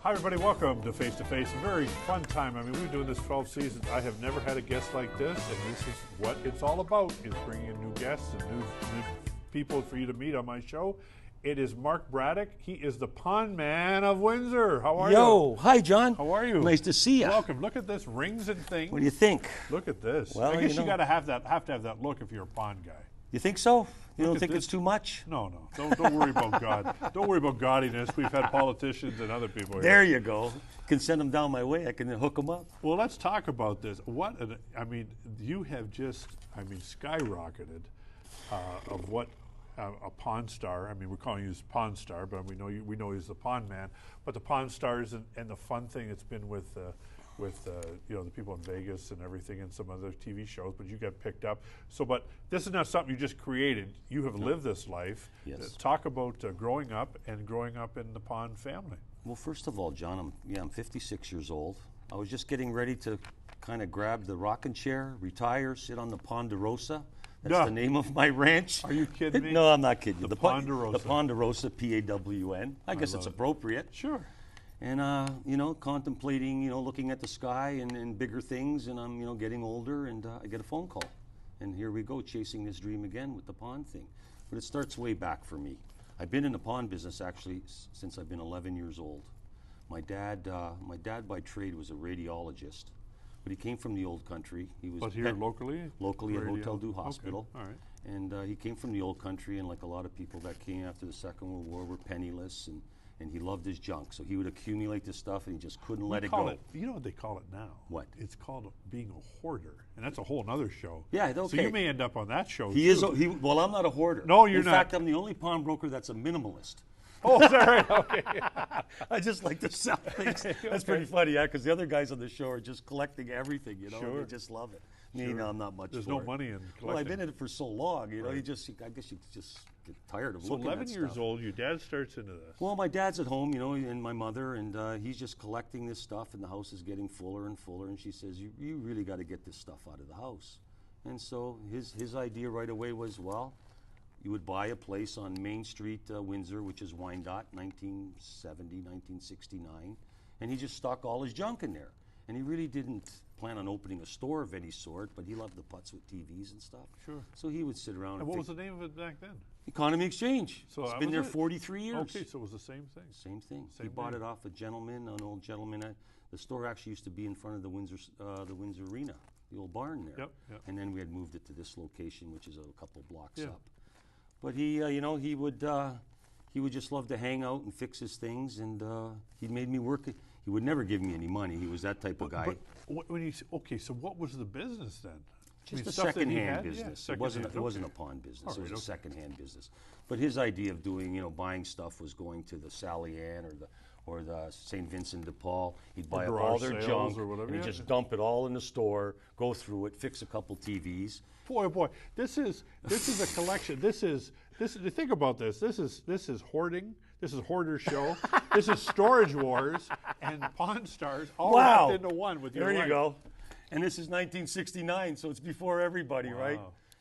Hi, everybody. Welcome to Face to Face. A very fun time. I mean, we've been doing this 12 seasons. I have never had a guest like this, and this is what it's all about, is bringing in new guests and new people for you to meet on my show. It is Mark Bradac. He is the Pond Man of Windsor. How are you? Yo, hi, John. How are you? Nice to see you. Welcome. Look at this, rings and things. What do you think? Look at this. Well, I guess you you got to have that look if you're a pond guy. You think so? You Look don't at think this. it's too much? No. Don't worry about God. Don't worry about gaudiness. We've had politicians and other people here. There you go. Can send them down my way. I can hook them up. Well, let's talk about this. You have just, skyrocketed of what a Pond Star. I mean, we're calling you Pond Star, but we know he's the Pond Man. But the Pond Stars and the fun thing it's been with the people in Vegas and everything, and some other TV shows. But you got picked up. But this is not something you just created. You have lived this life. Yes. Talk about growing up in the Pond family. Well, first of all, John, I'm 56 years old. I was just getting ready to kind of grab the rocking chair, retire, sit on the Ponderosa. That's the name of my ranch. Are you kidding me? No, I'm not kidding you. The Ponderosa. The Ponderosa, P-A-W-N. I guess it's appropriate. Sure. And, contemplating, looking at the sky and bigger things, and I'm, getting older, and I get a phone call. And here we go, chasing this dream again with the pond thing. But it starts way back for me. I've been in the pond business, actually, since I've been 11 years old. My dad by trade was a radiologist, but he came from the old country. He was here locally? Locally at Hotel du Hospital. Okay. All right. And he came from the old country, and like a lot of people that came after the Second World War were penniless, and he loved his junk. So he would accumulate this stuff, and he just couldn't let it go. You know what they call it now? What? It's called being a hoarder, and that's a whole other show. Yeah, okay. So you may end up on that show, Well, I'm not a hoarder. No, you're not. In fact, I'm the only pawnbroker that's a minimalist. Oh, sorry. Okay. I just like to sell things. That's pretty funny, yeah, because the other guys on the show are just collecting everything, Sure. They just love it. Me, no, I'm not much There's for no it. money in collecting. Well, I've been in it for so long, Right. I guess you just get tired of So looking 11 at years stuff. old, your dad starts into this. Well, my dad's at home, and my mother, and he's just collecting this stuff, and the house is getting fuller and fuller, and she says, you really got to get this stuff out of the house. And so his idea right away was, well, you would buy a place on Main Street, Windsor, which is Wyandotte, 1970, 1969, and he just stuck all his junk in there. And he really didn't plan on opening a store of any sort, but he loved the putts with TVs and stuff. Sure. So he would sit around And what was the name of it back then? Economy Exchange. So it's that been was there it? 43 years. Okay, so it was the same thing. Same thing. Same He bought name. it off an old gentleman. The store actually used to be in front of the Windsor Arena, the old barn there. Yep. And then we had moved it to this location, which is a couple blocks up. But he would just love to hang out and fix his things, and he made me work. He would never give me any money. He was that type of guy. But so what was the business then? Just a stuff that he secondhand had? business. Yeah, It wasn't secondhand, a pawn business. All It was right, a secondhand business. But his idea of doing, buying stuff was going to the Sally Ann or the St. Vincent de Paul. He'd buy up all garage their sales junk or whatever, and he'd yeah. just dump it all in the store, go through it, fix a couple TVs. Boy, oh boy, this is a collection. This is think about this. This is hoarding. This is Hoarder Show. This is Storage Wars and Pawn Stars all wrapped into one with your There you life. go. And this is 1969, so it's before everybody, right? Wow.